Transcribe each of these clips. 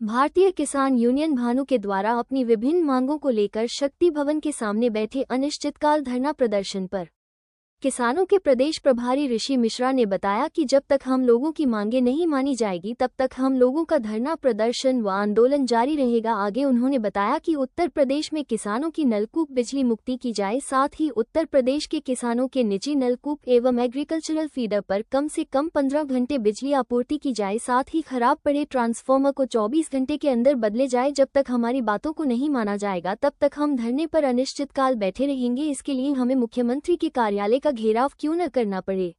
भारतीय किसान यूनियन भानु के द्वारा अपनी विभिन्न मांगों को लेकर शक्ति भवन के सामने बैठे अनिश्चितकाल धरना प्रदर्शन पर किसानों के प्रदेश प्रभारी ऋषि मिश्रा ने बताया कि जब तक हम लोगों की मांगें नहीं मानी जाएगी तब तक हम लोगों का धरना प्रदर्शन व आंदोलन जारी रहेगा। आगे उन्होंने बताया कि उत्तर प्रदेश में किसानों की नलकूप बिजली मुक्ति की जाए, साथ ही उत्तर प्रदेश के किसानों के निजी नलकूप एवं एग्रीकल्चरल फीडर पर कम से कम 15 घंटे बिजली आपूर्ति की जाए, साथ ही खराब पड़े ट्रांसफार्मर को 24 घंटे के अंदर बदले जाए। जब तक हमारी बातों को नहीं माना जाएगा तब तक हम धरने पर अनिश्चितकाल बैठे रहेंगे। इसके लिए हमें मुख्यमंत्री के कार्यालय का घेराव क्यों न करना पड़े।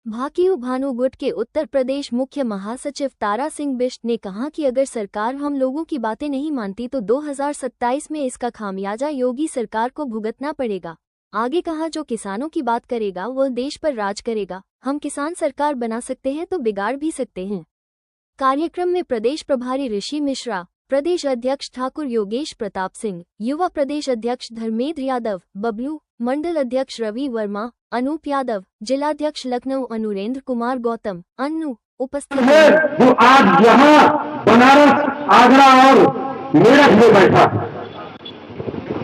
भाकियू भानु गुट के उत्तर प्रदेश मुख्य महासचिव तारा सिंह बिष्ट ने कहा कि अगर सरकार हम लोगों की बातें नहीं मानती तो 2027 में इसका खामियाजा योगी सरकार को भुगतना पड़ेगा। आगे कहा, जो किसानों की बात करेगा वह देश पर राज करेगा। हम किसान सरकार बना सकते हैं तो बिगाड़ भी सकते हैं। कार्यक्रम में प्रदेश प्रभारी ऋषि मिश्रा, प्रदेश अध्यक्ष ठाकुर योगेश प्रताप सिंह, युवा प्रदेश अध्यक्ष धर्मेंद्र यादव, बबलू, मंडल अध्यक्ष रवि वर्मा, अनूप यादव, जिलाध्यक्ष लखनऊ अनुरेंद्र कुमार गौतम, अन्नू उपस्थित है। जो आज यहाँ बनारस, आगरा और मेरठ में बैठा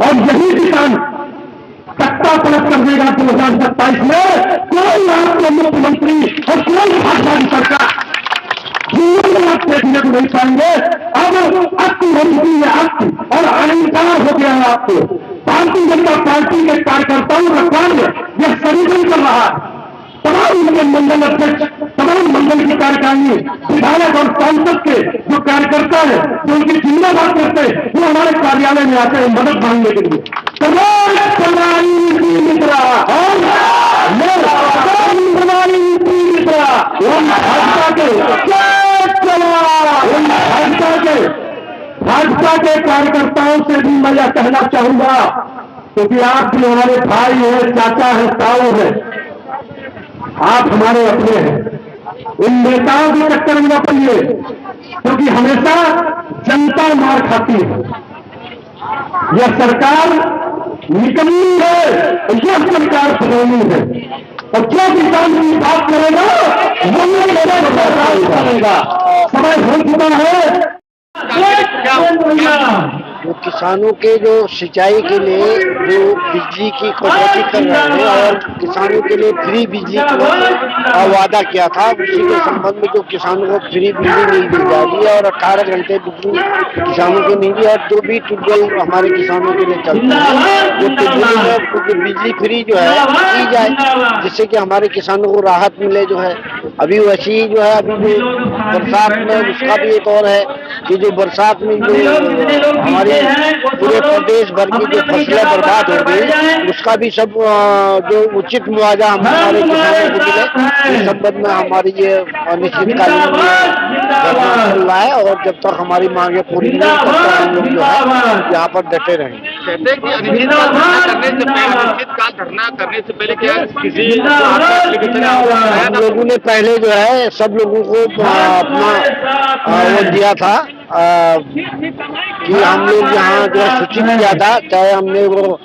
और यही किसान सत्ता पलट कर देगा 2027 में। कोई आपको मुख्यमंत्री और कोई भाजपा की सरकार जीवन में आप देखने को नहीं पाएंगे। अब अति होती है, अति और अहंकार हो गया है आपको। भारतीय जनता पार्टी के कार्यकर्ताओं का कार्य यह संगठन कर रहा है। तमाम उनके मंडल अध्यक्ष, तमाम मंडल की कार्यकारिणी, विधायक और सांसद के जो कार्यकर्ता है जो उनकी जिम्मेदार करते हैं, वो हमारे कार्यालय में आते हैं मदद मांगने के लिए। भाजपा के कार्यकर्ताओं से भी मैं यह कहना चाहूंगा, क्योंकि आप भी हमारे भाई हैं, चाचा हैं, ताऊ हैं, आप हमारे अपने हैं। इन नेताओं के चक्कर में न पड़िए, क्योंकि हमेशा जनता मार खाती है। यह सरकार निकलनी है, यह सरकार सुननी है। और जो किसान की बात करेगा वो करेगा। समय हो चुका है। जो किसानों के जो सिंचाई के लिए जो बिजली की कटौती कर रहे हैं और किसानों के लिए फ्री बिजली का वादा किया था, उसी के संबंध में जो किसानों को फ्री बिजली नहीं दी जा रही है और 18 घंटे बिजली किसानों को नहीं दी। और जो भी ट्यूबवेल हमारे किसानों के लिए चलता है, वो ट्यूबवेल में बिजली फ्री जो है दी जाए, जिससे कि हमारे किसानों को राहत मिले। जो है अभी वैसे ही जो है, अभी जो बरसात में उसका भी एक और है कि जो बरसात में जो हमारे पूरे प्रदेश भर की जो फसलें बर्बाद हो गई, उसका भी सब जो उचित मुआवजा हमारे किसानों को मिले, इस संबंध में हमारी ये अनिश्चितकालीन धरना चल रहा है। और जब तक हमारी मांगे पूरी नहीं तब तक हम लोग जो है यहाँ पर डटे रहेंगे। कहते हैं कि अनिश्चितकाल धरना करने से पहले क्या किसी हम लोगों ने पहले जो है सब लोगों को अपना वो दिया था कि हम लोग यहाँ जो सूचित किया था, चाहे हमने वो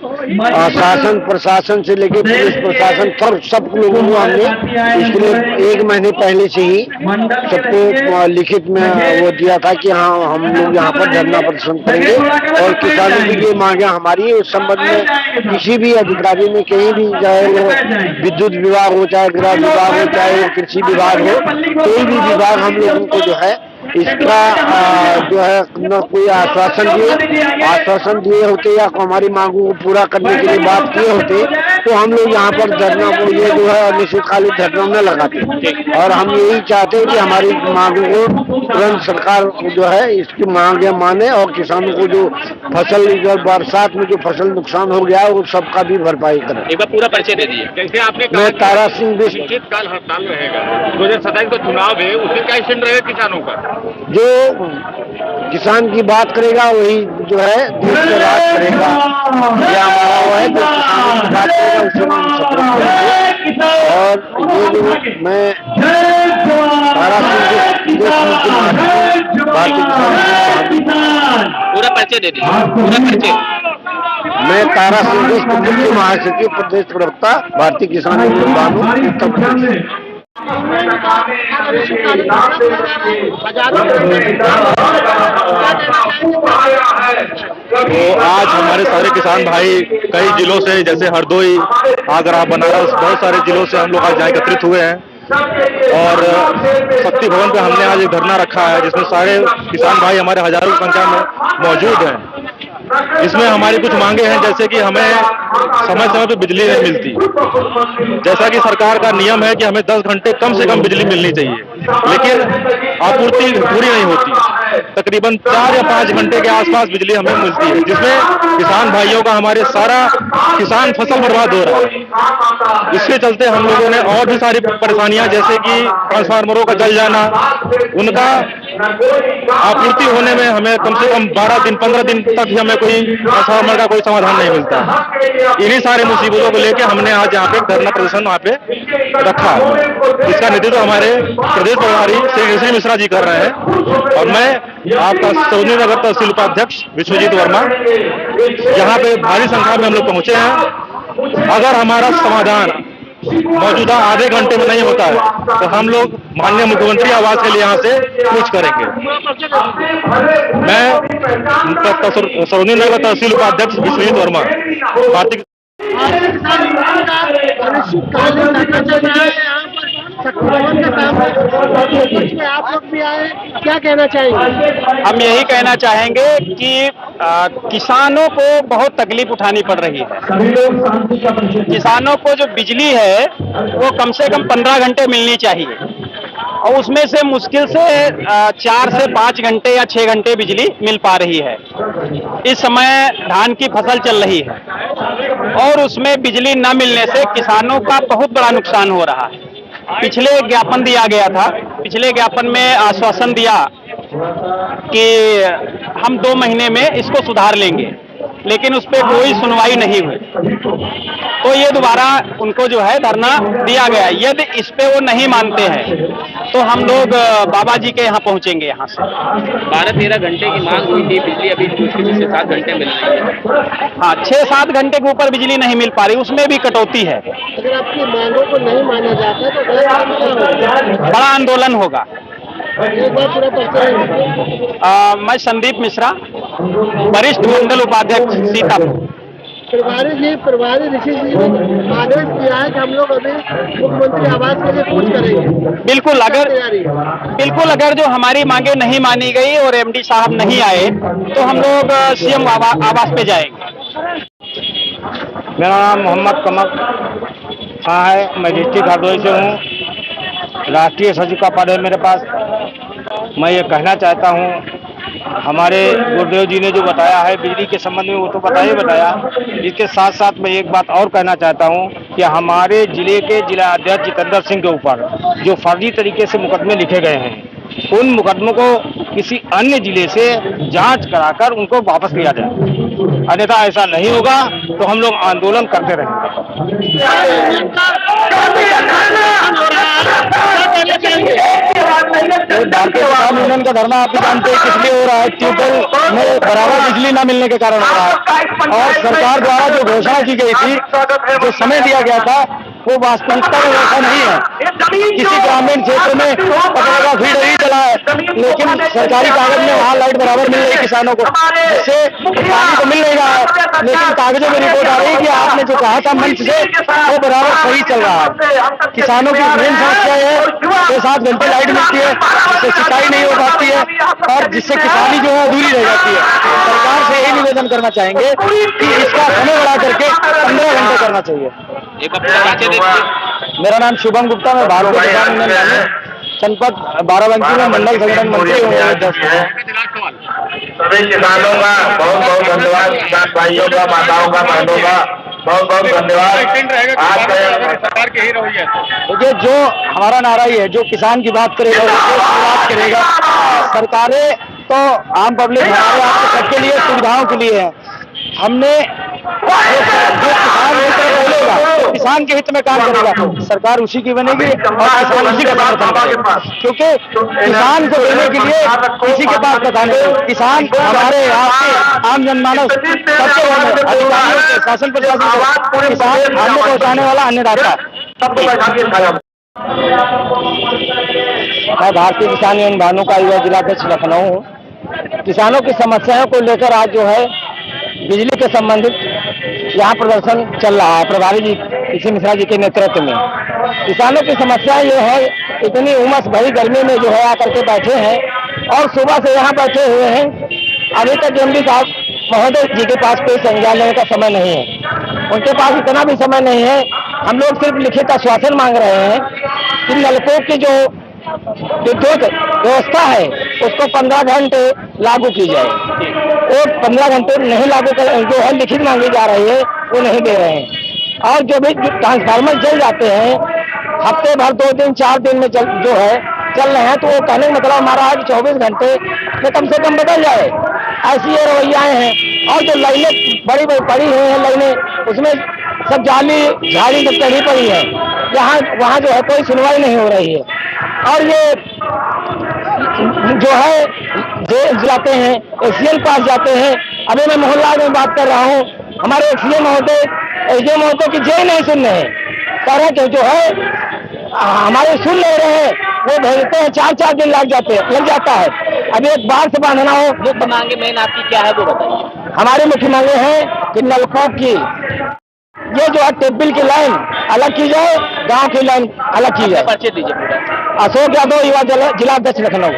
शासन प्रशासन से लेके पुलिस प्रशासन सब लोगों को हमने इसके लिए 1 महीने पहले से ही सबको लिखित में वो दिया था कि हाँ हम लोग यहाँ पर धरना प्रदर्शन करेंगे और किसानों की ये मांगे हमारी उस संबंध में किसी भी अधिकारी ने कहीं भी, चाहे वो विद्युत विभाग हो, चाहे गृह विभाग हो, चाहे वो कृषि विभाग हो, कोई भी विभाग हम लोगों को जो है इसका जो है न कोई आश्वासन दिए होते या हमारी मांगों को पूरा करने के लिए बात किए होते तो हम लोग यहाँ पर धरना को ये जो है अनिश्चितकालीन धरना न लगाते। और हम यही चाहते हैं कि हमारी मांगों को तुरंत सरकार जो है इसकी मांगे माने और किसानों को जो फसल बरसात में जो फसल नुकसान हो गया है वो सबका भी भरपाई करे। एक बार पूरा परिचय दे दिए। कैसे आपने मैं तारा सिंह बिष्ट। अनिश्चितकाल हड़ताल रहेगा, 2027 का चुनाव है, उससे क्या स्टैंड रहेगा किसानों का? जो किसान की बात करेगा वही जो है देश पे राज करेगा, यह हमारा वो है। जो किसानों की बात करेगा उसे हम सपोर्ट करेंगे। और ये जो मैं तारा सिंह भारतीय पूरा परिचय दे दीजिए, पूरा परिचय। मैं तारा सिंह मुख्य महासचिव प्रदेश प्रवक्ता भारतीय किसान यूनियन भानु उत्तर प्रदेश। हजारों हमारे सारे किसान भाई कई जिलों से, जैसे हरदोई, आगरा, बनारस, बहुत सारे जिलों से हम लोग आज यहाँ एकत्रित हुए हैं और शक्ति भवन पे हमने आज एक धरना रखा है जिसमें सारे किसान भाई हमारे हजारों की संख्या में मौजूद हैं। इसमें हमारी कुछ मांगे हैं, जैसे कि हमें समय समय पे बिजली नहीं मिलती। जैसा कि सरकार का नियम है कि हमें 10 घंटे कम से कम बिजली मिलनी चाहिए, लेकिन आपूर्ति पूरी नहीं होती। तकरीबन 4 या 5 घंटे के आसपास बिजली हमें मिलती है, जिसमें किसान भाइयों का, हमारे सारा किसान फसल बर्बाद हो रहा है। इसके चलते हम लोगों ने और भी सारी परेशानियां, जैसे कि ट्रांसफार्मरों का जल जाना, उनका आपूर्ति होने में हमें कम से कम 12 दिन 15 दिन तक हमें कोई ट्रांसफार्मर का कोई समाधान नहीं मिलता। इन्हीं सारे मुसीबतों को लेकर हमने आज यहाँ पे धरना प्रदर्शन वहाँ पे रखा। इसका नेतृत्व हमारे प्रदेश प्रभारी श्री ऋषि मिश्रा जी कर रहे हैं और मैं आपका सरोजनी नगर तहसील उपाध्यक्ष विश्वजीत वर्मा। यहाँ पे भारी संख्या में हम लोग पहुंचे हैं। अगर हमारा समाधान मौजूदा आधे घंटे में नहीं होता है तो हम लोग माननीय मुख्यमंत्री आवास के लिए यहाँ से कूच करेंगे। मैं सरोजनी नगर तहसील उपाध्यक्ष विश्वजीत वर्मा, भारतीय आप लोग भी आए, क्या कहना चाहेंगे? हम यही कहना चाहेंगे कि किसानों को बहुत तकलीफ उठानी पड़ रही है। किसानों को जो बिजली है वो कम से कम 15 घंटे मिलनी चाहिए और उसमें से मुश्किल से 4 से 5 घंटे या 6 घंटे बिजली मिल पा रही है। इस समय धान की फसल चल रही है और उसमें बिजली न मिलने से किसानों का बहुत बड़ा नुकसान हो रहा है। पिछले ज्ञापन दिया गया था, पिछले ज्ञापन में आश्वासन दिया कि हम 2 महीने में इसको सुधार लेंगे, लेकिन उस पर कोई सुनवाई नहीं हुई। तो ये दोबारा उनको जो है धरना दिया गया। यदि इस पे वो नहीं मानते हैं तो हम लोग बाबा जी के यहाँ पहुँचेंगे। यहाँ से 12-13 घंटे की मांग हुई थी, बिजली अभी मुश्किल से 7 घंटे मिल रही है। हाँ, 6-7 घंटे के ऊपर बिजली नहीं मिल पा रही, उसमें भी कटौती है। अगर आपकी मांगों को नहीं माना जाता तो बड़ा आंदोलन होगा। एक बार पूरा परिचय। मैं संदीप मिश्रा, वरिष्ठ मंडल उपाध्यक्ष सीतापुर। प्रभारी ऋषि जी ने आदेश दिया है कि हम लोग अभी मुख्यमंत्री आवास के लिए कूच करेंगे। बिल्कुल अगर जो हमारी मांगे नहीं मानी गई और एमडी साहब नहीं आए तो हम लोग सीएम आवास पे जाएंगे। मेरा नाम मोहम्मद कमर खां है, मैं डिस्ट्रिक्ट हरदोई से हूँ। राष्ट्रीय सचिव का पद है मेरे पास। मैं ये कहना चाहता हूँ, हमारे गुरुदेव जी ने जो बताया है बिजली के संबंध में वो तो बताया। इसके साथ साथ मैं एक बात और कहना चाहता हूँ कि हमारे जिले के जिला अध्यक्ष जितेंद्र सिंह के ऊपर जो फर्जी तरीके से मुकदमे लिखे गए हैं, उन मुकदमों को किसी अन्य जिले से जांच कराकर उनको वापस लिया जाए, अन्यथा ऐसा नहीं होगा तो हम लोग आंदोलन करते रहेंगे। भारतीय किसान यूनियन का धरना आप जानते हैं किस लिए हो रहा है? ट्यूबवेल में बराबर बिजली न मिलने के कारण हो रहा है और सरकार द्वारा जो घोषणा की गई थी, जो समय दिया गया था, वो वास्तविकता में ऐसा नहीं है। किसी ग्रामीण क्षेत्र में पकड़ेगा फीड नहीं चला है, लेकिन सरकारी कागज में वहाँ लाइट बराबर मिल रही है किसानों को, जिससे पानी तो मिल नहीं रहा है, लेकिन कागजों में रिपोर्ट आ रही है कि आपने जो कहा था मंच से वो बराबर सही चल रहा है। किसानों की मेन समस्या है 6-7 घंटे लाइट मिलती है, जिससे सिंचाई नहीं हो पाती है और जिससे किसानी जो है अधूरी रह जाती है। सरकार से यही निवेदन करना चाहेंगे कि इसका समय बढ़ा करके 15 घंटे करना चाहिए। मेरा नाम शुभम गुप्ता, मैं भारतीय किसान यूनियन जनपद बाराबंकी में मंडल संगठन मंत्री हूँ। सभी किसानों का बहुत बहुत धन्यवाद, किसान भाइयों का, माताओं का, बहनों का बहुत बहुत धन्यवाद। सरकार के ही रवैया देखिए, जो हमारा नारा ही है, जो किसान की बात करेगा, बात करेगा। सरकारें तो आम पब्लिक हमारे आपके सबके लिए सुविधाओं के लिए है। हमने जो किसान के हित में काम करेगा, सरकार उसी की बनेगी और किसान उसी का समर्थन करेगा, क्योंकि किसान को देने के लिए किसी के पास पता नहीं। किसान हमारे आपके आम जनमानस सबके अधिकारियों के शासन प्रशासन किसान अन्य पहुँचाने वाला अन्नदाता। मैं भारतीय किसान यूनियन भानु का युवा जिलाध्यक्ष लखनऊ हूँ। किसानों की समस्याओं को लेकर आज जो है बिजली के संबंधित यहाँ प्रदर्शन चल रहा है प्रभारी जी ऋषि मिश्रा जी के नेतृत्व में। किसानों की समस्या ये है, इतनी उमस भरी गर्मी में जो है आकर के बैठे हैं और सुबह से यहाँ बैठे हुए हैं। अभी तक एमडी साहब महोदय जी के पास कोई संज्ञान लेने का समय नहीं है, उनके पास इतना भी समय नहीं है। हम लोग सिर्फ लिखित आश्वासन मांग रहे हैं कि नलकूप की जो विद्युत व्यवस्था है उसको 15 घंटे लागू की जाए। वो 15 घंटे नहीं लागू कर, जो है लिखित मांगी जा रही है वो नहीं दे रहे हैं। और जो भी ट्रांसफार्मर जल जाते हैं हफ्ते भर 2 दिन 4 दिन में चल रहे हैं, तो वो कहने का मतलब हमारा है कि 24 घंटे में कम से कम बदल जाए। ऐसी ये रवैयाएं हैं। और जो लाइनें बड़ी बड़ी पड़ी हुई हैं लाइनें, उसमें सब जाली झाड़ी सब चढ़ी पड़ी है, वहाँ जो है कोई सुनवाई नहीं हो रही है। और ये जो है जाते हैं एक्सीएन पास जाते हैं। अभी मैं मोहल्ला में बात कर रहा हूँ, हमारे एक्सीएन महोदय एसडीएम महोदय की जे नहीं सुन रहे हैं, कह रहे कि जो है हमारे सुन ले रहे हैं, वो भेजते हैं 4-4 दिन लग जाता है। अभी एक बार से बांधना हो। मुख्य मांगे मेन आपकी क्या है वो बताइए। हमारी मुख्य मांगे हैं कि नलकूप की ये जो है टेबिल की लाइन अलग की जाए, गांव की लाइन अलग की जाए। पर्चे दीजिए। अशोक यादव, युवा जिला अध्यक्ष लखनऊ।